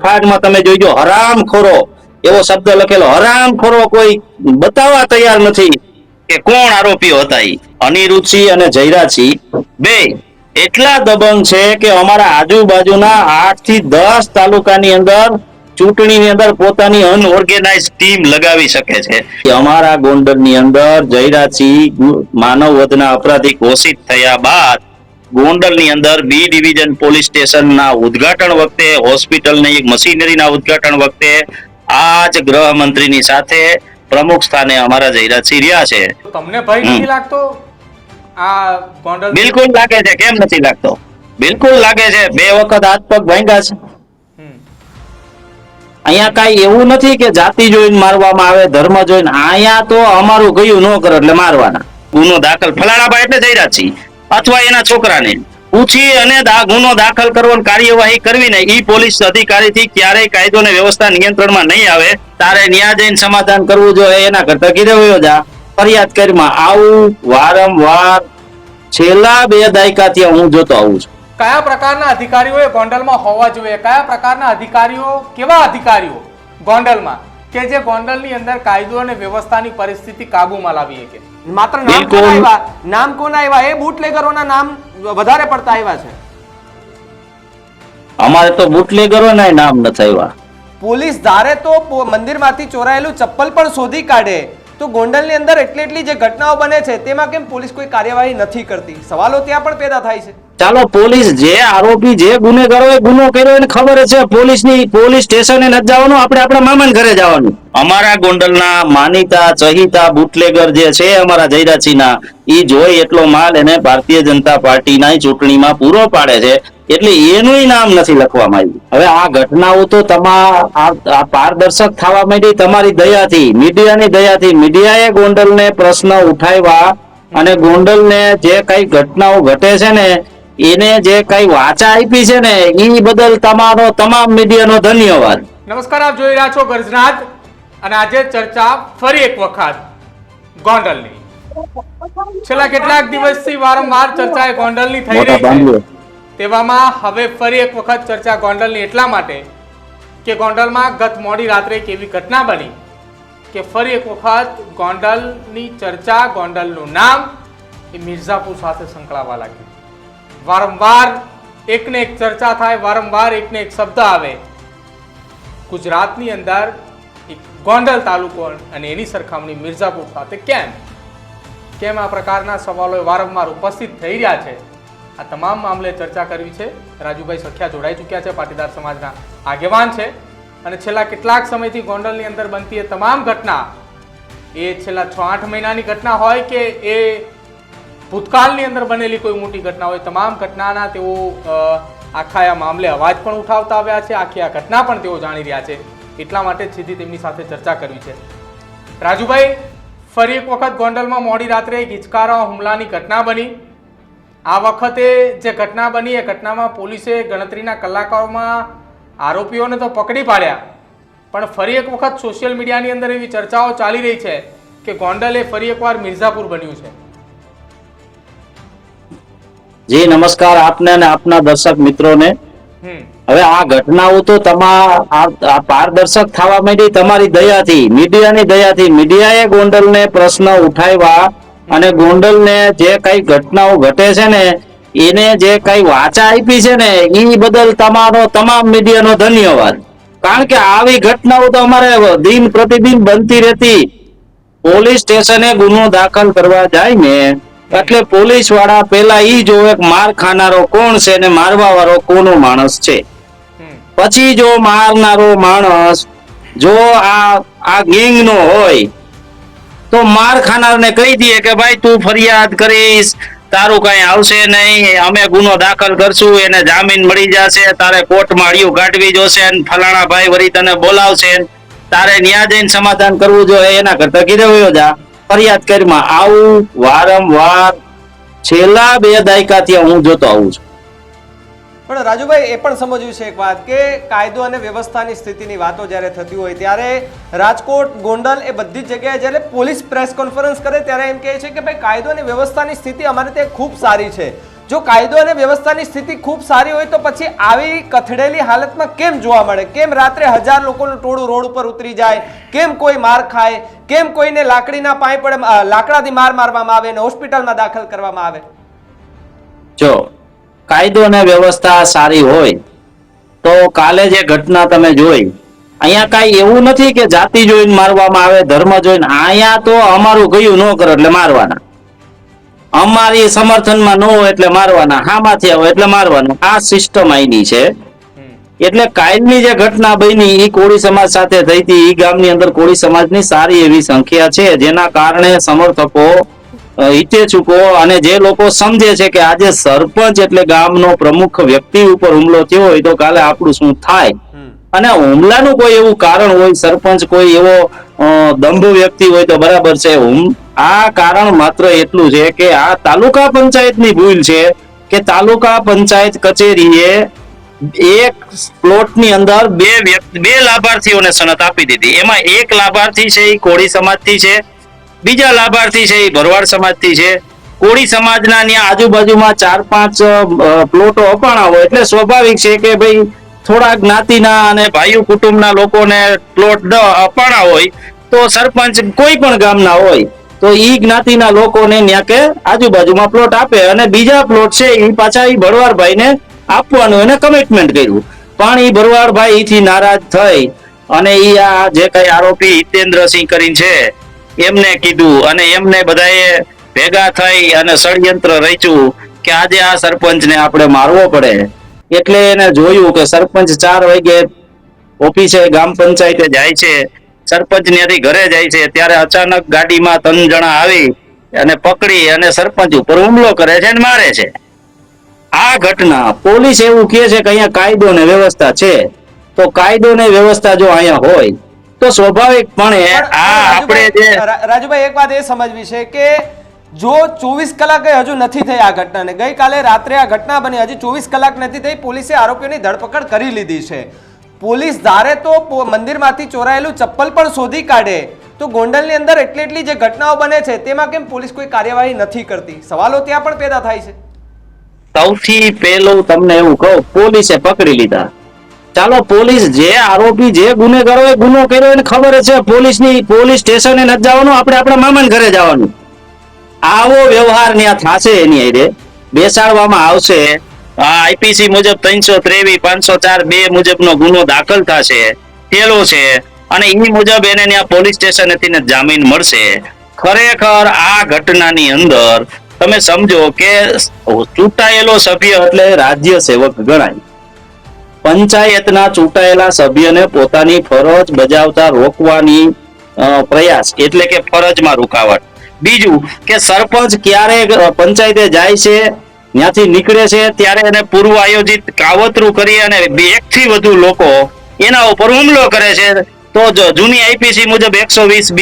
લખાણમાં તમે જોઈજો હરામખોરો એવો શબ્દ લખેલો, હરામખોરો કોઈ બતાવવા તૈયાર નથી કે કોણ આરોપીઓ હતા. અનિરુદ્ધસિંહ અને જયરાજસિંહ બે એટલા દબંગ છે કે અમારા આજુબાજુના 8 થી 10 તાલુકાની અંદર ચૂંટણીની અંદર પોતાની અનઓર્ગેનાઇઝ ટીમ લગાવી શકે છે. અમારા ગોંડલની અંદર જયરાજસિંહ માનવ વધના અપરાધી ઘોષિત થયા બાદ ગોંડલની અંદર બી ડિવિઝન પોલીસ સ્ટેશનના ઉદ્ઘાટન વખતે, હોસ્પિટલની મશીનરીના ઉદ્ઘાટન વખતે આ જ ગૃહમંત્રીની સાથે પ્રમુખ સ્થાને અમારા જયરાજસિંહ રહ્યા છે. તમને ભય નથી લાગતો આ ગોંડલ? બિલકુલ લાગે છે, કેમ નથી લાગતો? બિલકુલ લાગે છે. 2 વખત હાથ પગ ભાંગ્યા છે. અહીંયા કઈ એવું નથી કે જાતિ જોઈને મારવામાં આવે, ધર્મ જોઈને. અહીંયા તો અમારું ગયું ન કરે એટલે મારવાના. ગુનો દાખલ ફલાણાભાઈ એટલે જયરાજસિંહ અથવા એના છોકરાને પૂછી અને ગુનો દાખલ કરવાની કાર્યવાહી કરવી ને ઈ પોલીસ અધિકારીથી ક્યારેય કાયદો અને વ્યવસ્થા નિયંત્રણમાં નહીં આવે. તારે ન્યા જઈને સમાધાન કરવું જોઈએ, એના કરતા કીધે વયો જા ફરિયાદ કરીમાં. આવું વારંવાર છેલ્લા 2 દાયકાથી હું જોતો આવું છું. કયા પ્રકારના અધિકારીઓ એ ગોંડલમાં હોવા જોઈએ? કયા પ્રકારના અધિકારીઓ, કેવા અધિકારીઓ ગોંડલમાં કે જે ગોંડલની અંદર કાયદો અને વ્યવસ્થાની પરિસ્થિતિ કાબૂમાં લાવી શકે? માત્ર નામ કોના આવ્યા? એ બુટલેગરોના નામ વધારે પડતા આવ્યા છે. અમારે તો બુટલેગરોના નામ નથી આવ્યા. પોલીસ ધારે તો મંદિરમાંથી ચોરાયેલું ચપ્પલ પણ શોધી કાઢે. તો ગોંડલની અંદર એટલી જે ઘટનાઓ બને છે તેમાં કેમ પોલીસ કોઈ કાર્યવાહી નથી કરતી? સવાલો ત્યાં પણ પેદા થાય છે. ચાલો, પોલીસ જે આરોપી જે ગુનેગારો એ ગુનો કર્યો એને ખબર છે. પોલીસ સ્ટેશને નથી જવાનું, આપણે આપણા મામાના ઘરે જવાનું. અમારા ગોંડલના માનીતા ચહીતા બુટલેગર જે છે અમારા જયરાજસિંહના, ઈ જોઈ એટલો માલ એને ભારતીય જનતા પાર્ટીના ચૂંટણીમાં પૂરો પાડે છે એટલે એનું નામ નથી લખવામાં આવ્યું. હવે આ ઘટનાઓ તો આ પારદર્શક થવા માંડી તમારી દયાથી, મીડિયાની દયાથી. મીડિયાએ ગોંડલને પ્રશ્ન ઉઠાવ્યા અને ગોંડલને જે કઈ ઘટનાઓ ઘટે છે ને એને જે કઈ વાચા આપી છે ને એ બદલ તમારો તમામ મીડિયાનો ધન્યવાદ. નમસ્કાર, આપ જોઈ રહ્યા છો ગર્જનાદ અને આજે ચર્ચા ફરી એક વખત ગોંડલની. છેલ્લા કેટલાક દિવસથી વારંવાર ચર્ચા ગોંડલની થઈ રહી છે. તેવામાં હવે ફરી એક વખત ચર્ચા ગોંડલની એટલા માટે કે ગોંડલમાં ગત મોડી રાત્રે એક એવી ઘટના બની કે ફરી એક વખત ગોંડલની ચર્ચા, ગોંડલનું નામ એ મિર્ઝાપુર સાથે સંકળાવા લાગ્યું. વારંવાર એકને એક ચર્ચા થાય, વારંવાર એકને એક શબ્દ આવે. ગુજરાતની અંદર એક ગોંડલ તાલુકો અને એની સરખામણી મિર્ઝાપુર સાથે કેમ આ પ્રકારના સવાલો વારંવાર ઉપસ્થિત થઈ રહ્યા છે? આ તમામ મામલે ચર્ચા કરવી છે. રાજુભાઈ સખિયા જોડાઈ ચૂક્યા છે, પાટીદાર સમાજના આગેવાન છે અને છેલ્લા કેટલાક સમયથી ગોંડલની અંદર બનતી એ તમામ ઘટના, એ છેલ્લા 6-8 મહિનાની ઘટના હોય કે એ ભૂતકાળની અંદર બનેલી કોઈ મોટી ઘટના હોય, તમામ ઘટનાના તેઓ આખા આ મામલે અવાજ પણ ઉઠાવતા આવ્યા છે. આખી આ ઘટના પણ તેઓ જાણી રહ્યા છે. એટલા માટે જ સીધી તેમની સાથે ચર્ચા કરવી છે. રાજુભાઈ, ફરી એક વખત ગોંડલમાં મોડી રાત્રે હિચકારા હુમલાની ઘટના બની. આ વખતે જે ઘટના બની એ ઘટનામાં પોલીસે ગણતરીના કલાકોમાં આરોપીઓને તો પકડી પાડ્યા, પણ ફરી એક વખત સોશિયલ મીડિયાની અંદર એવી ચર્ચાઓ ચાલી રહી છે કે ગોંડલ એ ફરી એકવાર મિર્ઝાપુર બન્યું છે. જી નમસ્કાર આપને અને આપના દર્શક મિત્રોને. હવે આ ઘટનાઓ તો આ પારદર્શક થવા માંડી તમારી દયાથી, મીડિયાની દયાથી. મીડિયાએ ગોંડલને પ્રશ્ન ઉઠાવ્યા અને ગોંડલને જે કઈ ઘટનાઓ ઘટે છે ને એને જે કઈ વાચા આપી છે ને એ બદલ તમારો તમામ મીડિયાનો ધન્યવાદ. કારણ કે આવી ઘટનાઓ તો અમારે દિન પ્રતિદિન બનતી રહેતી. પોલીસ સ્ટેશને ગુનો દાખલ કરવા જાય ને એટલે પોલીસ વાળા પેલા ઈ જોવે કે માર ખાનારો કોણ છે ને મારવા વાળો કોનો માણસ છે. પછી જો મારનારો માણસ જો આ ગેંગ નો હોય તો માર ખાનારને કહી દઈએ કે ભાઈ તું ફરિયાદ કરીશ, તારું કઈ આવશે નહીં, અમે ગુનો દાખલ કરશું, એને જામીન મળી જશે, તારે કોર્ટમાં અડિયું કાઢવી જોશે, ફલાણા ભાઈ વળી તને બોલાવશે, તારે ન્યા જઈને સમાધાન કરવું જોઈએ. એના કરતા કીધે વયો જા ફરિયાદ કરીમાં. આવું વારંવાર છેલ્લા 2 દાયકાથી હું જોતો આવું છું. પણ રાજુભાઈ, એ પણ સમજવું છે એક વાત કે કાયદો અને વ્યવસ્થાની સ્થિતિની વાતો જ્યારે થતી હોય ત્યારે રાજકોટ, ગોંડલ એ બધી જ જગ્યાએ જ્યારે પોલીસ પ્રેસ કોન્ફરન્સ કરે ત્યારે એમ કહે છે કે ભાઈ કાયદો અને વ્યવસ્થાની સ્થિતિ અમારે ત્યાં ખૂબ સારી છે. જો કાયદો અને વ્યવસ્થાની સ્થિતિ ખૂબ સારી હોય તો પછી આવી કથળેલી હાલતમાં કેમ જોવા મળે? કેમ રાત્રે 1000 લોકોનું ટોળું રોડ ઉપર ઉતરી જાય? કેમ કોઈ માર ખાય? કેમ કોઈને લાકડીના પાય પડે, લાકડાથી માર મારવામાં આવે અને હોસ્પિટલમાં દાખલ કરવામાં આવે? જો કાયદો અને વ્યવસ્થા સારી હોય તો કાલે જે ઘટના તમે જોઈ, અહીંયા કાંઈ એવું નથી કે જાતિ જોઈને મારવામાં આવે, ધર્મ જોઈને. અહીંયા તો અમારું ગયું ન કરો એટલે મારવાના, અમારી સમર્થનમાં ન હોય એટલે મારવાના, હામાંથી આવે એટલે મારવાના. આ સિસ્ટમ અહીંની છે. એટલે કાયલની જે ઘટના બની એ કોળી સમાજ સાથે થઈ હતી. એ ગામની અંદર કોળી સમાજની સારી એવી સંખ્યા છે, જેના કારણે સમર્થકો હિતેચ્છુકો અને જે લોકો સમજે છે કે આજે સરપંચ એટલે ગામનો પ્રમુખ વ્યક્તિ ઉપર હુમલો થયો હોય તો કાલે આપણું શું થાય, અને હુમલાનું કોઈ એવું કારણ હોય, સરપંચ કોઈ એવો દંભ વ્યક્તિ હોય તો બરાબર છે. આ કારણ માત્ર એટલું છે કે આ તાલુકા પંચાયતની ભૂલ છે કે તાલુકા પંચાયત કચેરીએ એક પ્લોટની અંદર બે લાભાર્થીઓને સનત આપી દીધી. એમાં એક લાભાર્થી છે એ કોળી સમાજથી છે, બીજા લાભાર્થી છે એ ભરવાડ સમાજથી છે. કોળી સમાજના ત્યાં આજુબાજુમાં 4-5 પ્લોટો અપાણા હોય એટલે સ્વાભાવિક છે કે ભાઈ થોડા જ્ઞાતિના અને ભાઈઓ કુટુંબના લોકોને પ્લોટ અપાણા હોય તો સરપંચ કોઈ પણ ગામના હોય તો ઈ જ્ઞાતિના લોકોને ત્યાં કે આજુબાજુમાં પ્લોટ આપે, અને બીજા પ્લોટ છે એ પાછા એ ભરવાડભાઈને આપવાનું એને કમિટમેન્ટ કર્યું. પણ એ ભરવાડભાઈ થી નારાજ થઈ અને એ આ જે કઈ આરોપી હિતેન્દ્રસિંહ કરીને છે એમને કીધું, અને એમને બધાએ ભેગા થઈ અને ષડયંત્ર રચ્યું કે આજે આ સરપંચને આપણે મારવો પડે. એટલે એને જોયું કે સરપંચ 4 વાગે ઓફિસે ગામ પંચાયતે જાય છે, સરપંચ ત્યાંથી ઘરે જાય છે, ત્યારે અચાનક ગાડીમાં 3 જણા આવી અને પકડી અને સરપંચ ઉપર હુમલો કરે છે અને મારે છે. આ ઘટના પોલીસ એવું કહે છે કે અહીંયા કાયદો ને વ્યવસ્થા છે, તો કાયદો ને વ્યવસ્થા જો અહીંયા હોય તો સ્વાભાવિકપણે આ આપણે જે રાજુભાઈ એક વાત એ સમજવી છે કે જો 24 કલાકે હજુ નથી થઈ આ ઘટનાને, ગઈકાલે રાત્રે આ ઘટના બની, હજી 24 કલાક નથી થઈ, પોલીસે આરોપીઓની ધરપકડ કરી લીધી છે. પોલીસ ધારે તો મંદિરમાંથી ચોરાયેલું ચપ્પલ પણ શોધી કાઢે, તો ગોંડલની અંદર એટલી જે ઘટનાઓ બને છે તેમાં કેમ પોલીસ કોઈ કાર્યવાહી નથી કરતી? સવાલો ત્યાં પણ પેદા થાય છે. સૌથી પહેલું તમને એવું કહું, પોલીસે પકડી લીધા. ચાલો, પોલીસ જે આરોપી જે ગુનેગારો એ ગુનો કર્યો એને ખબર છે, પોલીસ સ્ટેશને નથી જવાનું, આપણે આપણા મામાને ઘરે જવાનું. આવો વ્યવહાર ત્યાં થશે, એની હારે બેસાડવામાં આવશે. આઈપીસી મુજબ 323, 504(2) મુજબનો ગુનો દાખલ થશે, પેલો છે, અને એ મુજબ એને ત્યાં પોલીસ સ્ટેશનેથી જામીન મળશે. ખરેખર આ ઘટનાની અંદર તમે સમજો કે ચૂંટાયેલો સભ્ય એટલે રાજ્ય સેવક ગણાય. પંચાયતના ચૂંટાયેલા સભ્યને પોતાની ફરજ બજાવતા રોકવાની પ્રયાસ એટલે કે ફરજમાં રૂકાવટ. બીજું કે સરપંચ ક્યારે પંચાયતે જાય છે, ત્યાંથી નીકળે છે ત્યારે એને પૂર્વ આયોજિત કાવતરું કરી અને 1 થી વધુ લોકો એના ઉપર હુમલો કરે છે, તો જૂની આઈપીસી મુજબ 120(b)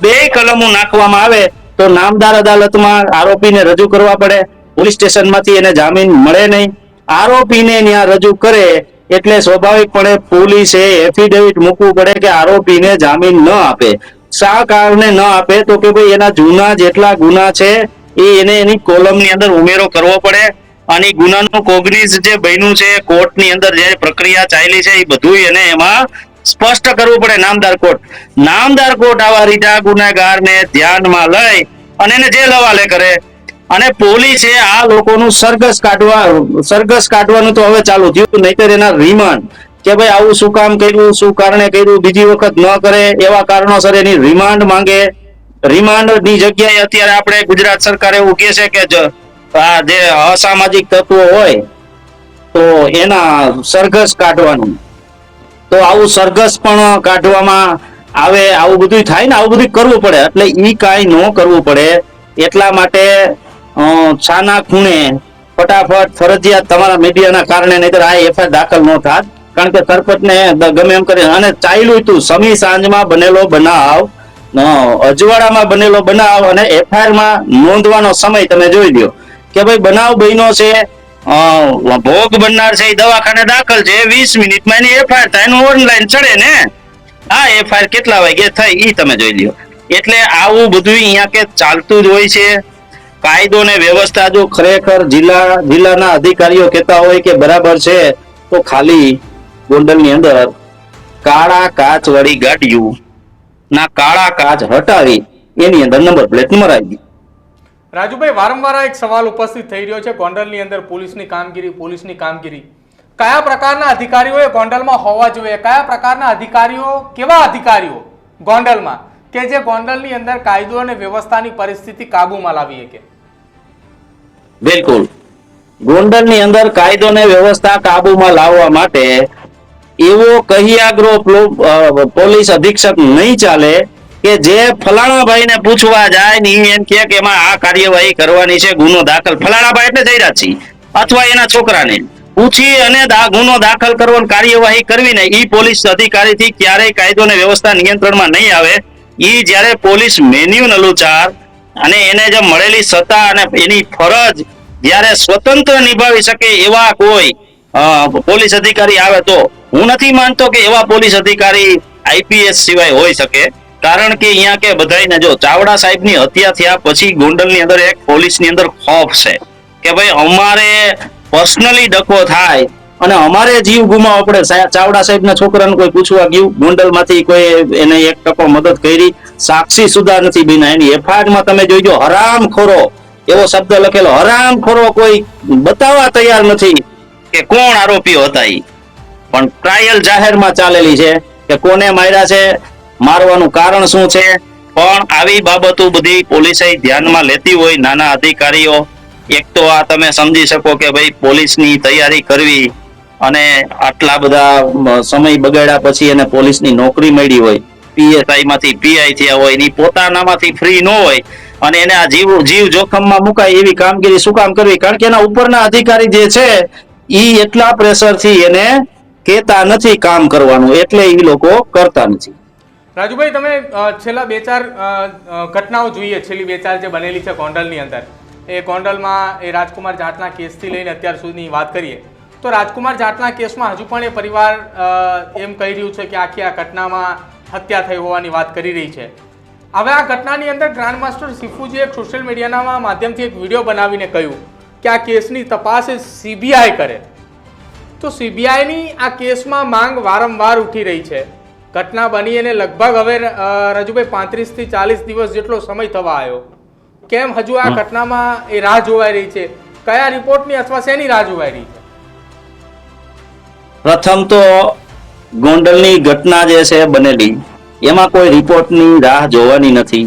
2 કલમો નાખવામાં આવે તો નામદાર અદાલતમાં આરોપીને રજૂ કરવા પડે. પોલીસ સ્ટેશનમાંથી એને જામીન મળે નહીં. આરોપીને ત્યાં રજૂ કરે એટલે સ્વાભાવિકપણે પોલીસે એફિડેવિટ મૂકવું પડે કે આરોપીને જામીન ન આપે. શા કારણે ન આપે? તો કે ભાઈ એના જૂના જેટલા ગુના છે એને એની કોલમની અંદર ઉમેરો કરવો પડે, અને ગુનાનું કોગ્નિઝ જે બન્યું છે, કોર્ટની અંદર જે પ્રક્રિયા ચાલી છે એ બધું એને એમાં સ્પષ્ટ કરવું પડે. નામદાર કોર્ટ આવા રીટા ગુનેગારને ધ્યાનમાં લઈ અને એને જેલ હવાલે કરે. અને પોલીસે આ લોકોનું સરઘસ કાઢવાનું તો હવે ચાલુ થયું, નહીતર એના રિમાન્ડ કે ભાઈ આવું શું કામ કર્યું, શું કારણે કર્યું, બીજી વખત ન કરે એવા કારણોસર એની રિમાન્ડ માંગે. રિમાન્ડની જગ્યાએ અત્યારે આપણે ગુજરાત સરકાર એવું કહે છે કે આ જે અસામાજિક તત્વો હોય તો એના સરઘસ કાઢવાનું. તો આવું સરઘસ પણ કાઢવામાં આવે, આવું બધું થાય ને, આવું બધું કરવું પડે. એટલે ઈ કાંઈ ન કરવું પડે એટલા માટે છાના ખૂણે ફટાફટ ફરજિયાત તમારા મીડિયાના કારણે, નહીતર આ એફઆઈઆર દાખલ ન થાત. કારણ કે સરપંચને ગમે એમ કરી અને ચાલ્યું હતું સમી સાંજમાં બનેલો બનાવ, અજવાળામાં બનેલો બનાવ, અને એફઆઈઆરમાં નોંધવાનો સમય તમે જોઈ લ્યો કે ભાઈ બનાવ બન્યો છે, ભોગ બનનાર છે એ દવાખાને દાખલ છે, 20 મિનિટમાં એની એફઆઈઆર થાય, એનું ઓનલાઈન ચડે ને. આ એફઆઈઆર કેટલા વાગે થઈ ઈ તમે જોઈ લ્યો. એટલે આવું બધું અહીંયા કે ચાલતું જ હોય છે. કાયદો ને વ્યવસ્થા જો ખરેખર જિલ્લાના અધિકારીઓ કહેતા હોય કે બરાબર છે, તો ખાલી ગોંડલની અંદર કાળા કાચ વાળી ગાડીઓ ના કાળા કાચ હટાવી એની અંદર નંબર પ્લેટ મરાવી દી. રાજુભાઈ, વારંવાર એક સવાલ ઉપસ્થિત થઈ રહ્યો છે ગોંડલની અંદર પોલીસની કામગીરી કયા પ્રકારના અધિકારીઓ ગોંડલમાં હોવા જોઈએ? કયા પ્રકારના અધિકારીઓ, કેવા અધિકારીઓ ગોંડલમાં કે જે ગોંડલની અંદર કાયદો અને વ્યવસ્થાની પરિસ્થિતિ કાબૂમાં લાવી શકે? બિલકુલ, ગોંડલની અંદર કાયદો ને વ્યવસ્થા કાબૂમાં લાવવા માટે એવો કહિયાગ્રો પોલીસ અધિક્ષક નહીં ચાલે કે જે ફલાણા ભાઈ ને પૂછવા જાય ને એમ કે એમાં આ કાર્યવાહી કરવાની છે, ગુનો દાખલ, ફલાણા ભાઈ એટલે જયરાજ સિંહ અથવા એના છોકરાને પૂછી અને ગુનો દાખલ કરવાની કાર્યવાહી કરવી ને ઈ પોલીસ અધિકારી થી ક્યારેય કાયદો ને વ્યવસ્થા નિયંત્રણમાં નહીં આવે. ઈ જ્યારે પોલીસ મેન્યુઅલ અનુસાર અને એને જે મળેલી સત્તા અને એની ફરજ જ્યારે સ્વતંત્ર નિભાવી શકે એવા કોઈ પોલીસ અધિકારી આવે તો હું નથી માનતો કે એવા પોલીસ અધિકારી આઈપીએસ સિવાય હોઈ શકે. કારણ કે અહીંયા કે બધાને જો ચાવડા સાહેબની હત્યા થયા પછી ગોંડલની અંદર એક પોલીસની અંદર ખોફ છે કે ભાઈ અમારે પર્સનલી ડખો થાય અને અમારે જીવ ગુમાવવો પડે. ચાવડા સાહેબના છોકરાને કોઈ પૂછવા ગયું, ગોંડલમાંથી કોઈ એને 1% મદદ કરી, સાક્ષી સુધા નથી બન્યા. એની એફઆઈઆરમાં તમે જોઈજો હરામખોરો એવો શબ્દ લખેલો, હરામખોરો કોઈ બતાવવા તૈયાર નથી કે કોણ આરોપીઓ હતા. ઈ પણ ટ્રાયલ જાહેરમાં ચાલેલી છે કે કોને માર્યા છે, મારવાનું કારણ શું છે. પણ આવી બાબતો બધી પોલીસે ધ્યાનમાં લેતી હોય. નાના અધિકારીઓ, એક તો આ તમે સમજી શકો કે ભાઈ પોલીસની તૈયારી કરવી અને આટલા બધા સમય બગાડ્યા પછી એને પોલીસની નોકરી મળી હોય, પીએસઆઈ માંથી પીઆઈ થયા હોય, એની પોતાનામાંથી ફ્રી ન હોય અને એને આ જીવ જોખમમાં મુકાય એવી કામગીરી શું કામ કરવી? કારણ કે એના ઉપરના અધિકારી જે છે ઈ એટલા પ્રેશરથી એને કહેતા નથી કામ કરવાનું, એટલે એ લોકો કરતા નથી. રાજુભાઈ, તમે છેલ્લા 2-4 ઘટનાઓ જોઈએ, છેલ્લી 2-4 જે બનેલી છે ગોંડલની અંદર, એ ગોંડલમાં એ રાજકુમાર જાટના કેસથી લઈને અત્યાર સુધીની વાત કરીએ તો રાજકુમાર જાટના કેસમાં હજુ પણ એ પરિવાર એમ કહી રહ્યું છે કે આખી આ ઘટનામાં હત્યા થઈ હોવાની વાત કરી રહી છે. હવે આ ઘટનાની અંદર ગ્રાન્ડ માસ્ટર સિફુજી એક સોશિયલ મીડિયાના માધ્યમથી એક વિડીયો બનાવીને કહ્યું કે આ કેસની તપાસ સીબીઆઈ કરે. તો સીબીઆઈની આ કેસમાં માંગ વારંવાર ઉઠી રહી છે. ઘટના બની અને લગભગ હવે રાજુભાઈ 35 થી 40 દિવસ જેટલો સમય થવા આવ્યો. કેમ હજુ આ ઘટનામાં એ રાહ જોવાઈ રહી છે? કયા રિપોર્ટની અથવા શેની રાહ જોવાઈ રહી છે? પ્રથમ તો ગોંડલની ઘટના જે છે બનેલી એમાં કોઈ રિપોર્ટની રાહ જોવાની નથી.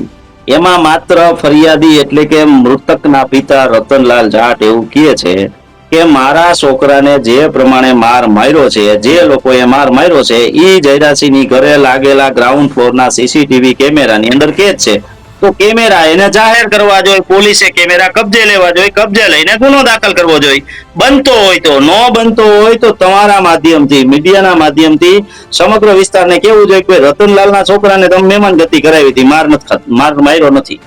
એમાં માત્ર ફરિયાદી એટલે કે મૃતકના પિતા રતનલાલ જાટ એવું કહે છે કે મારા છોકરાને જે પ્રમાણે માર માર્યો છે, જે લોકોએ માર માર્યો છે, ઈ જયરાજસિંહની ઘરે લાગેલા ગ્રાઉન્ડ ફ્લોરના સીસીટીવી કેમેરાની અંદર કેદ છે. તો કેમેરા એને જાહેર કરવા જોઈએ, પોલીસે કેમેરા કબજે લેવા જોઈએ, કબજે લઈને ગુનો દાખલ કરવો જોઈએ. બનતો હોય તો, ન બનતો હોય તો તમારા માધ્યમથી, મીડિયાના માધ્યમથી સમગ્ર વિસ્તારને કેવું જોઈએ કે રતનલાલના છોકરાને તમે મહેમાન ગતિ કરાવી હતી, માર માર્યો નથી.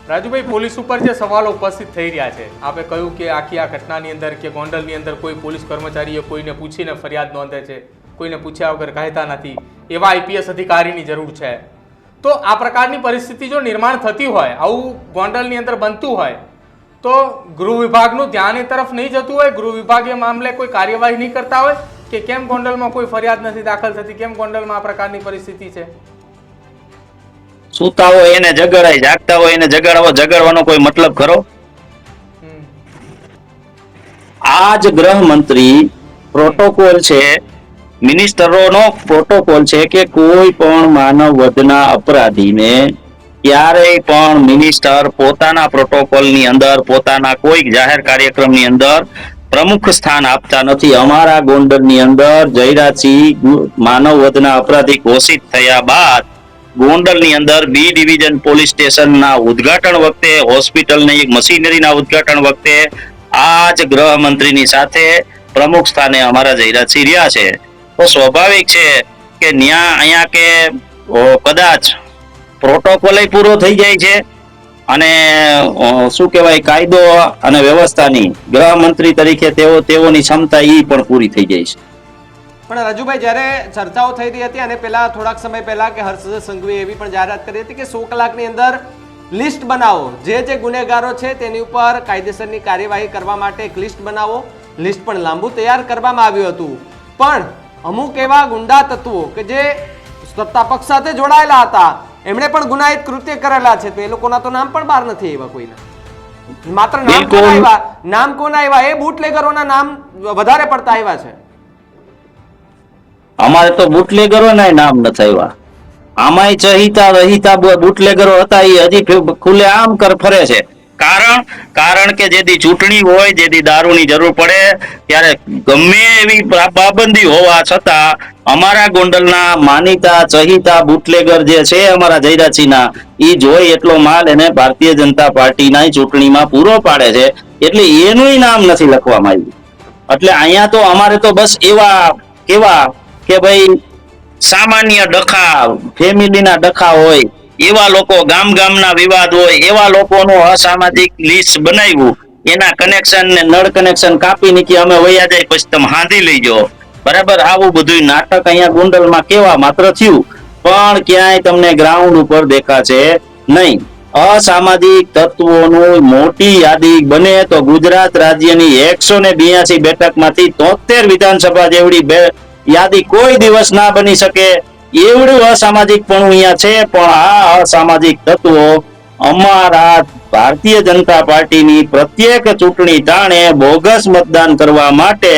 રાજુભાઈ, પોલીસ ઉપર જે સવાલો ઉપસ્થિત થઈ રહ્યા છે, આપણે કહ્યું કે આખી આ ઘટનાની અંદર કે ગોંડલની અંદર કોઈ પોલીસ કર્મચારીએ કોઈને પૂછીને ફરિયાદ નોંધે છે, કોઈને પૂછ્યા વગર કહેતા નથી, એવા આઈપીએસ અધિકારીની જરૂર છે. તો આ પ્રકારની પરિસ્થિતિ જો નિર્માણ થતી હોય, આવું ગોંડલની અંદર બનતું હોય, તો ગૃહ વિભાગનું ધ્યાન એ તરફ નહીં જતું હોય? ગૃહ વિભાગ એ મામલે કોઈ કાર્યવાહી નહીં કરતા હોય કે કેમ ગોંડલમાં કોઈ ફરિયાદ નથી દાખલ થતી, કેમ ગોંડલમાં આ પ્રકારની પરિસ્થિતિ છે? સૂતા હોય એને જગાડાય, જાગતા હોય એને જગાડવાનો કોઈ મતલબ ખરો? આ જ ગૃહમંત્રી પ્રોટોકોલ છે, મિનિસ્ટરોનો પ્રોટોકોલ છે કે કોઈ પણ માનવ વધના અપરાધીને ક્યારેય પણ મિનિસ્ટર પોતાના પ્રોટોકોલની અંદર, પોતાના કોઈ જાહેર કાર્યક્રમની અંદર પ્રમુખ સ્થાન આપતા નથી. અમારા ગોંડલની અંદર જયરાજસિંહ માનવ વધના અપરાધી ઘોષિત થયા બાદ ગોંડલની અંદર બી ડિવિઝન પોલીસ સ્ટેશનના ઉદ્ઘાટન વખતે, હોસ્પિટલની એક મશીનરીના ઉદ્ઘાટન વખતે આ જ ગૃહમંત્રીની સાથે પ્રમુખ સ્થાને અમારા જયરાજસિંહ રહ્યા છે. તો સ્વાભાવિક છે કે અહીંયા કે કદાચ પ્રોટોકોલ પૂરો થઈ જાય છે અને શું કહેવાય, કાયદો અને વ્યવસ્થાની ગૃહમંત્રી તરીકે તેઓની ક્ષમતા ઈ પણ પૂરી થઈ જાય છે. પણ રાજુભાઈ, જ્યારે ચર્ચાઓ થઈ રહી હતી અને પેલા થોડાક સમય પહેલા કે હર્ષ સંઘવીએ એવી પણ જાહેરાત કરી હતી કે 100 કલાકની અંદર લિસ્ટ બનાવો, જે ગુનેગારો છે તેની ઉપર કાયદેસરની કાર્યવાહી કરવા માટે એક લિસ્ટ બનાવો. લિસ્ટ પણ લાંબુ તૈયાર કરવામાં આવ્યું હતું, પણ અમુક એવા ગુંડા તત્વો કે જે સત્તા પક્ષ સાથે જોડાયેલા હતા એમણે પણ ગુનાહિત કૃત્ય કરેલા છે, તો એ લોકોના તો નામ પણ બહાર નથી આવ્યા કોઈના. માત્ર નામ કોના આવ્યા, નામ કોના આવ્યા, એ બુટલેગરોના નામ વધારે પડતા આવ્યા છે. અમારે તો બુટલેગરોના નામ નથી આવ્યા. આમાંય ચહિતા રહિતા બુટલેગરો હતા એ હજી ખુલ્લે આમ ફરે છે. કારણ કે જેથી ચૂંટણી હોય, જેથી દારૂની જરૂર પડે, ત્યારે ગમે એવી પાબંદી હોવા છતાં અમારા ગોંડલના માનીતા ચહિતા બુટલેગર જે છે અમારા જયરાજસિંહના, એ જોઈ એટલો માલ એને ભારતીય જનતા પાર્ટીના ચૂંટણીમાં પૂરો પાડે છે, એટલે એનું નામ નથી લખવામાં આવ્યું. એટલે અહીંયા તો અમારે તો બસ એવા કેવા કે ભાઈ સામાન્ય ડખા, ફેમિલીના ડખા હોય એવા લોકો, ગામના વિવાદ હોય એવા લોકોનું અસામાજિક લિસ્ટ બનાવ્યું, એના કનેક્શન ને નળ કનેક્શન કાપી નીકી અમે વયા જાય, પછી તમે હાંધી લઈ જાઓ. બરાબર, આવું બધું નાટક અહીંયા ગોંડલમાં કેવા માત્ર થયું, પણ ક્યાંય તમને ગ્રાઉન્ડ ઉપર દેખાશે નહીં. અસામાજિક તત્વોનું મોટી યાદી બને તો ગુજરાત રાજ્યની 182 બેઠકમાંથી 73 વિધાનસભા જેવડી યાદી કોઈ દિવસ ના બની શકે, એવડું અસામાજિક પણ અહીંયા છે. પણ આ અસામાજિક તત્વો અમારા ભારતીય જનતા પાર્ટીની પ્રત્યેક ચૂંટણી ટાણે બોગસ મતદાન કરવા માટે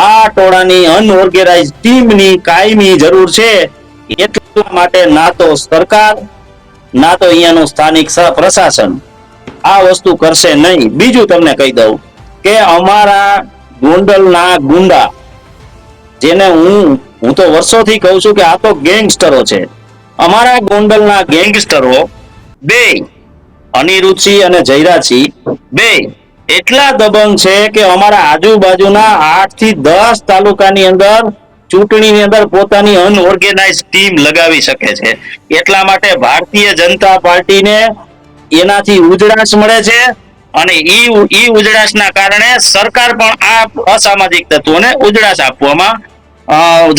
આ ટોળાની અનઓર્ગેનાઇઝ ટીમની કાયમી જરૂર છે. એટલા માટે ના તો સરકાર ના તો અહીંયાનું સ્થાનિક પ્રશાસન આ વસ્તુ કરશે નહીં. બીજું તમને કહી દઉં કે અમારા ગોંડલના ગુંડા, જેને હું તો વર્ષોથી કહું છું કે આ તો ગેંગસ્ટરો છે. અમારા ગોંડલના ગેંગસ્ટરો બે, અનિરુદ્ધસિંહ અને જયરાજસિંહ બે એટલા દબંગ છે કે અમારા આજુબાજુના 8 થી 10 તાલુકાની અંદર ચૂંટણીની અંદર પોતાની અનઓર્ગેનાઇઝ ટીમ લગાવી શકે છે. એટલા માટે ભારતીય જનતા પાર્ટીને એનાથી ઉજળાશ મળે છે, અને ઈ ઉજળાશના કારણે સરકાર પણ આ અસામાજિક તત્વોને ઉજળાશ આપવામાં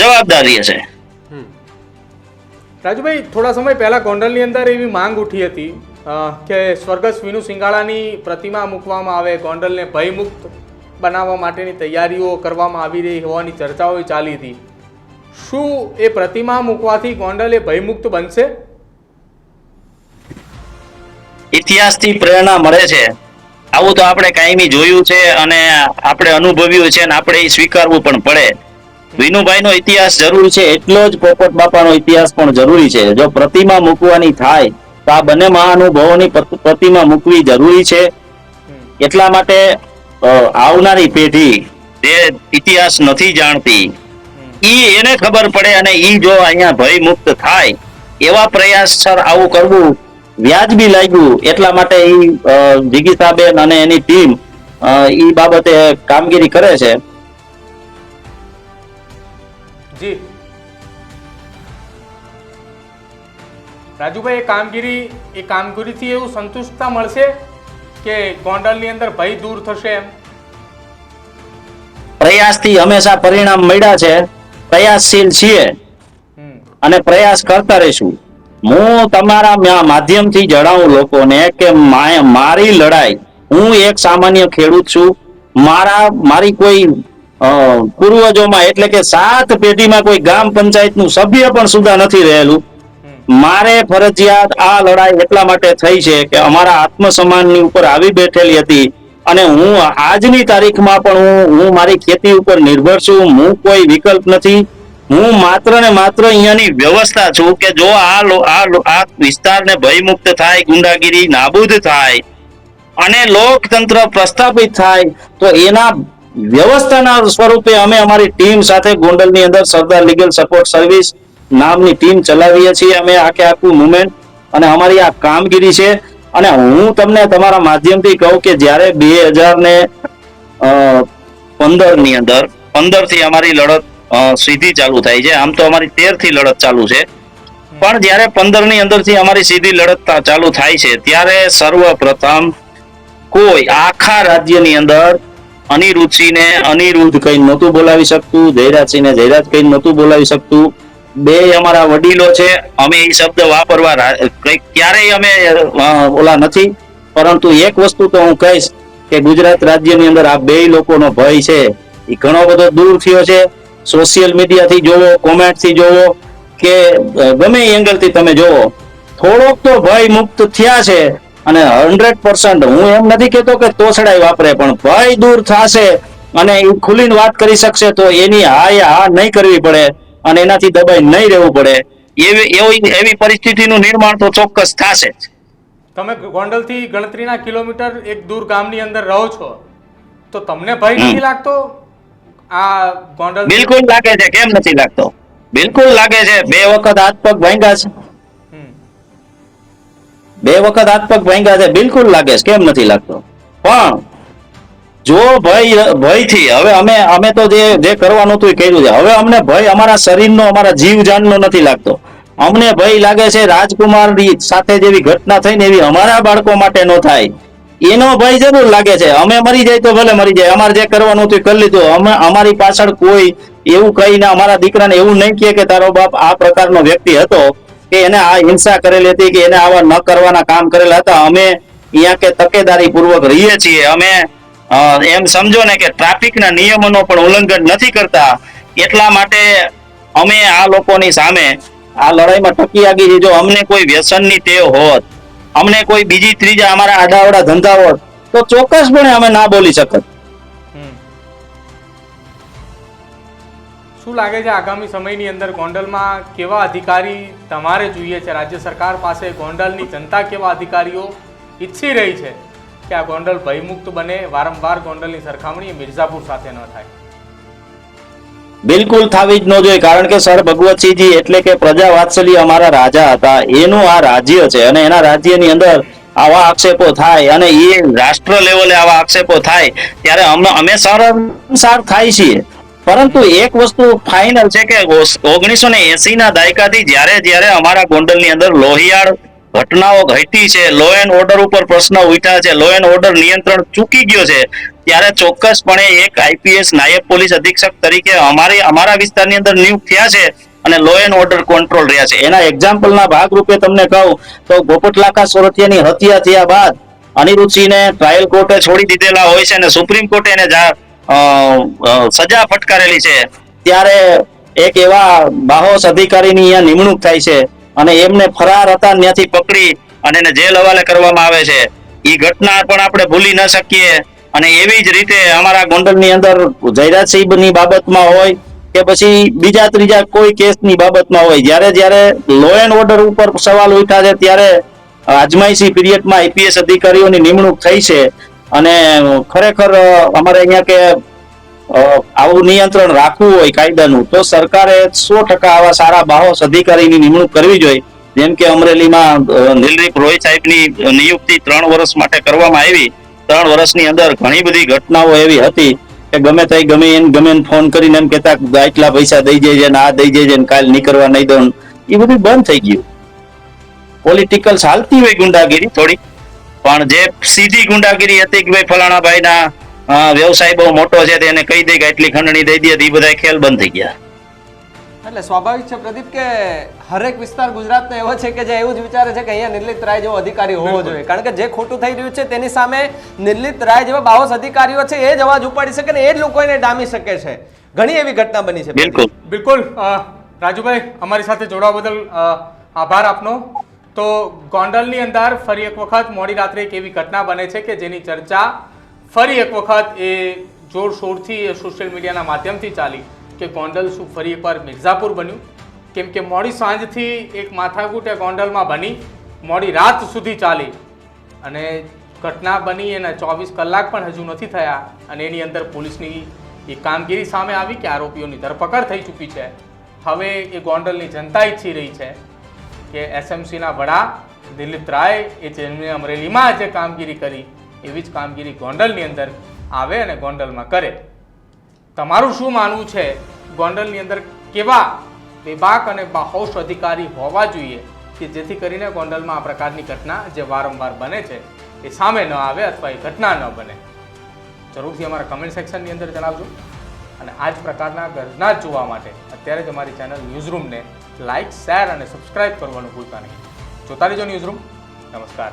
જવાબદાર રહેશે. રાજુભાઈ, થોડા સમય પહેલા ગોંડલની અંદર એવી માંગ ઉઠી હતી કે સ્વર્ગસ્થ વિનુ સિંગાળાની પ્રતિમા મૂકવામાં આવે, ગોંડલને ભયમુક્ત બનાવવા માટેની તૈયારીઓ કરવામાં આવી રહી હોવાની ચર્ચાઓ ચાલી હતી. શું એ પ્રતિમા મૂકવાથી ગોંડલ એ ભયમુક્ત બનશે? ઇતિહાસથી પ્રેરણા મળે છે. આવું તો આપણે કાયમી જોયું છે અને આપણે અનુભવ્યું છે, અને આપણે સ્વીકારવું પણ પડે. વિનુભાઈનો ઇતિહાસ જરૂરી છે, એટલો જ પોપટ બાપાનો ઇતિહાસ પણ જરૂરી છે. જો પ્રતિમા મૂકવાની થાય તો આ બંને મહાનુભાવોની પ્રતિમા મૂકવી જરૂરી છે. એટલા માટે આવનારી પેઢી જે ઇતિહાસ નથી જાણતી એને ખબર પડે, અને ઈ જો અહીંયા ભય મુક્ત થાય એવા પ્રયાસ સર આવું કરવું વ્યાજબી લાગ્યું. એટલા માટે જિગીતાબેન અને એની ટીમ ઈ બાબતે કામગીરી કરે છે. જી રાજુભાઈ, એ કામગીરીથી એવું સંતુષ્ટતા મળશે કે ગોંડલની અંદર ભય દૂર થશે એમ? પ્રયાસથી હંમેશા પરિણામ મળ્યા છે. પ્રયાસશીલ છીએ અને પ્રયાસ કરતા રહીશું. હું તમારા માધ્યમથી જણાવું લોકોને કે મારી લડાઈ, હું એક સામાન્ય ખેડૂત છું. મારી કોઈ પૂર્વજોમાં એટલે કે 7 પેઢીમાં કોઈ ગ્રામ પંચાયતનું સભ્ય પણ સુધા નથી રહેલું. મારે ફરજિયાત આ લડાઈ એટલા માટે થઈ છે કે અમારા આત્મસન્માનની ઉપર આવી બેઠેલી હતી, અને હું આજની તારીખમાં પણ હું મારી ખેતી ઉપર નિર્ભર છું. હું કોઈ વિકલ્પ નથી. હું માત્ર ને માત્ર અહીંયાની વ્યવસ્થા છું કે જો આ વિસ્તારને ભયમુક્ત થાય, ગુંડાગીરી નાબૂદ થાય અને લોકતંત્ર પ્રસ્થાપિત થાય, તો એના વ્યવસ્થાના સ્વરૂપે અમે અમારી ટીમ સાથે ગોંડલની અંદર સરદાર લીગલ સપોર્ટ સર્વિસ નામની ટીમ ચલાવીએ છીએ. અમે આખું મુવમેન્ટ અને અમારી આ કામગીરી છે. અને હું તમને તમારા માધ્યમથી કહું કે જ્યારે 2015 ની અંદર 15 થી અમારી લડત સીધી ચાલુ થાય છે. આમ તો અમારી 13 થી લડત ચાલુ છે, પણ જ્યારે 15 ની અંદર થી અમારી સીધી લડત ચાલુ થાય છે ત્યારે સર્વપ્રથમ કોઈ આખા રાજ્યની અંદર અનિરુદ્ધસિંહને અનિરુદ્ધ કઈ નહોતું બોલાવી શકતું, જયરાજસિંહને જયરાજ કઈ નહોતું બોલાવી શકતું. બે અમારા વડીલો છે, અમે એ શબ્દ વાપરવા ક્યારેય અમે ઓલા નથી. પરંતુ એક વસ્તુ તો હું કહીશ કે ગુજરાત રાજ્યની અંદર આ બે લોકોનો ભય છે એ ઘણો બધો દૂર થયો છે. સોશિયલ મીડિયાથી જોવો, કોમેન્ટથી જોવો કે ગમે એ એંગલથી તમે જોવો, થોડોક તો ભય મુક્ત થયા છે. અને 100% હું એમ નથી કહેતો કે તોછડાઈ વાપરે, પણ ભય દૂર થશે અને એ ખુલીને વાત કરી શકશે તો એની હા નહીં કરવી પડે અને એનાથી દબાઈ નહીં રહેવું પડે. એવી પરિસ્થિતિનું નિર્માણ તો ચોક્કસ થશે. તમે ગોંડલથી ગણતરીના કિલોમીટર એક દૂર ગામની અંદર રહો છો, તો તમને ભય નથી લાગતો? આ ગોંડલ બિલકુલ લાગે છે, કેમ નથી લાગતો? બિલકુલ લાગે છે. 2 વખત હાથ પગ ભાંગ્યા છે, 2 વખત હાથ પગ ભાંગ્યા છે, બિલકુલ લાગે છે, કેમ નથી લાગતો? પણ જો ભયથી હવે અમે તો જે કરવાનું હતું એ કર્યું છે. હવે અમને ભય અમારા શરીરનો, અમારા જીવ જાનનો નથી લાગતો. અમને ભય લાગે છે રાજકુમાર સાથે જેવી ઘટના થઈ ને એવી અમારા બાળકો માટે ન થાય, એનો ભય જરૂર લાગે છે. અમે મરી જાય તો ભલે મરી જાય, અમારે જે કરવાનું હતું કરી લીધું. અમારી પાછળ કોઈ એવું કહીને અમારા દીકરાને એવું નહીં કહે કે તારો બાપ આ પ્રકારનો વ્યક્તિ હતો, કે એને આ હિંસા કરેલી હતી, કે એને આવા ન કરવાના કામ કરેલા હતા. અમે અહીંયા કે તકેદારી પૂર્વક રહીએ છીએ. અમે એમ સમજો ને કે ટ્રાફિકના નિયમોનો પણ ઉલ્લંઘન નથી કરતા. એટલા માટે અમે આ લોકોની સામે આ લડાઈમાં ટકી આગી છે. જો અમને કોઈ વ્યસનની ટેવ હોત, અમને કોઈ બીજી ત્રીજા અમારા આડાવડા ધંધા હોત, તો ચોક્કસપણે અમે ના બોલી શકત. શું લાગે છે આગામી સમયની અંદર ગોંડલમાં કેવા અધિકારી તમારે જોઈએ છે? રાજ્ય સરકાર પાસે ગોંડલની જનતા કેવા અધિકારીઓ ઈચ્છી રહી છે કે આ ગોંડલ ભયમુક્ત બને, વારંવાર ગોંડલની સરખામણી મિર્ઝાપુર સાથે ન થાય? બિલકુલ થવી જ ન જોઈએ, કારણ કે સર ભગવતસિંહજી એટલે કે પ્રજા વાત્સલ્ય અમારા રાજા હતા. એનું આ રાજ્ય છે અને એના રાજ્યની અંદર આવા આક્ષેપો થાય અને એ રાષ્ટ્ર લેવલે આવા આક્ષેપો થાય ત્યારે અમે શરમસાર થાય છીએ. પરંતુ એક વસ્તુ ફાઇનલ છે કે 1980 ના દાયકાથી જ્યારે અમારા ગોંડલની અંદર લોહિયાળ ઘટનાઓ ઘટી છે, લો એન્ડ ઓર્ડર ઉપર પ્રશ્ન ઉઠ્યા છે, લો એન્ડ ઓર્ડર નિયંત્રણ ચૂકી ગયો છે, ત્યારે ચોક્કસપણે એક આઈપીએસ નાયબ પોલીસ અધિક્ષક તરીકે અમારા વિસ્તારની અંદર નિયુક્ત થયા છે અને લો એન્ડ ઓર્ડર કંટ્રોલ રહ્યા છે. એના એક્ઝામ્પલના ભાગરૂપે તમને કહું તો પોપટલાખા સોરઠિયાની હત્યા થયા બાદ અનિરુદ્ધસિંહને ટ્રાયલ કોર્ટે છોડી દીધેલા હોય છે અને સુપ્રીમ કોર્ટે એને સજા ફટકારેલી છે. ત્યારે એક એવા બાહોશ અધિકારીની અહીંયા નિમણૂક થાય છે અને એમને ફરાર હતા ત્યાંથી પકડી અને એને જેલ હવાલે કરવામાં આવે છે. એ ઘટના પણ આપણે ભૂલી ન શકીએ. અને એવી જ રીતે અમારા ગોંડલની અંદર જયરાજસિંહની બાબતમાં હોય કે પછી બીજા ત્રીજા કોઈ કેસની બાબતમાં હોય, જ્યારે લો એન્ડ ઓર્ડર ઉપર સવાલ ઉઠ્યા છે ત્યારે અજમાયશી પીરિયડમાં આઈપીએસ અધિકારીઓની નિમણૂક થઈ છે. અને ખરેખર અમારે અહીંયા કે આવું નિયંત્રણ રાખવું હોય કાયદાનું, તો સરકારે 100% આવા સારા બાહોશ અધિકારીની નિમણૂક કરવી જોઈએ. જેમ કે અમરેલીમાં નિલરીપ રોય સાહેબની નિયુક્તિ 3 વર્ષ માટે કરવામાં આવી. 3 વર્ષની અંદર ઘણી બધી ઘટનાઓ એવી હતી કે ગમે એને ફોન કરીને એમ કહેતા આટલા પૈસા દઈ જઈએ ને આ દઈ જઈએ ને કાલ નીકળવા નહીં દઉં, એ બધું બંધ થઈ ગયું. પોલિટિકલ ચાલતી હોય ગુંડાગીરી થોડી, પણ જે સીધી ગુંડાગીરી હતી કે ભાઈ ફલાણા ભાઈના વ્યવસાય બહુ મોટો છે તેને કહી દે કે આટલી ખંડણી દઈ દે, એ બધા ખેલ બંધ થઈ ગયા. એટલે સ્વાભાવિક છે પ્રદીપ કે હરેક વિસ્તાર ગુજરાતનો એવો છે કે જે એવું જ વિચારે છે કે અહીંયા નિર્લિત રાય જેવો અધિકારી હોવો જોઈએ, કારણ કે જે ખોટું થઈ રહ્યું છે તેની સામે નિર્લિત રાય જેવા બાહોશ અધિકારીઓ છે એ જ અવાજ ઉપાડી શકે ને એ જ લોકો એને ડામી શકે છે. ઘણી એવી ઘટના બની છે. બિલકુલ રાજુભાઈ, અમારી સાથે જોડાવા બદલ આભાર આપનો. તો ગોંડલની અંદર ફરી એક વખત મોડી રાત્રે એક એવી ઘટના બને છે કે જેની ચર્ચા ફરી એક વખત એ જોરશોરથી સોશિયલ મીડિયાના માધ્યમથી ચાલી કે ગોંડલ શું ફરી એકવાર મિર્ઝાપુર બન્યું? કેમ કે મોડી સાંજથી એક માથાકૂટ એ ગોંડલમાં બની, મોડી રાત સુધી ચાલી અને ઘટના બની એના 24 કલાક પણ હજુ નથી થયા અને એની અંદર પોલીસની એ કામગીરી સામે આવી કે આરોપીઓની ધરપકડ થઈ ચૂકી છે. હવે એ ગોંડલની જનતા ઈચ્છી રહી છે કે એસએમસીના વડા દિલીપ રાય એ જેમને અમરેલીમાં જે કામગીરી કરી એવી જ કામગીરી ગોંડલની અંદર આવે અને ગોંડલમાં કરે. તમારું શું માનવું છે? ગોંડલની અંદર કેવા બેબાક અને બાહોશ અધિકારી હોવા જોઈએ કે જેથી કરીને ગોંડલમાં આ પ્રકારની ઘટના જે વારંવાર બને છે એ સામે ન આવે અથવા એ ઘટના ન બને? જરૂરથી અમારા કમેન્ટ સેક્શનની અંદર જણાવજો. અને આ જ પ્રકારના ગર્જના જોવા માટે અત્યારે જ અમારી ચેનલ ન્યૂઝરૂમને લાઇક, શેર અને સબસ્ક્રાઇબ કરવાનું ભૂલતા નહીં. જોતા રહેજો ન્યૂઝરૂમ. નમસ્કાર.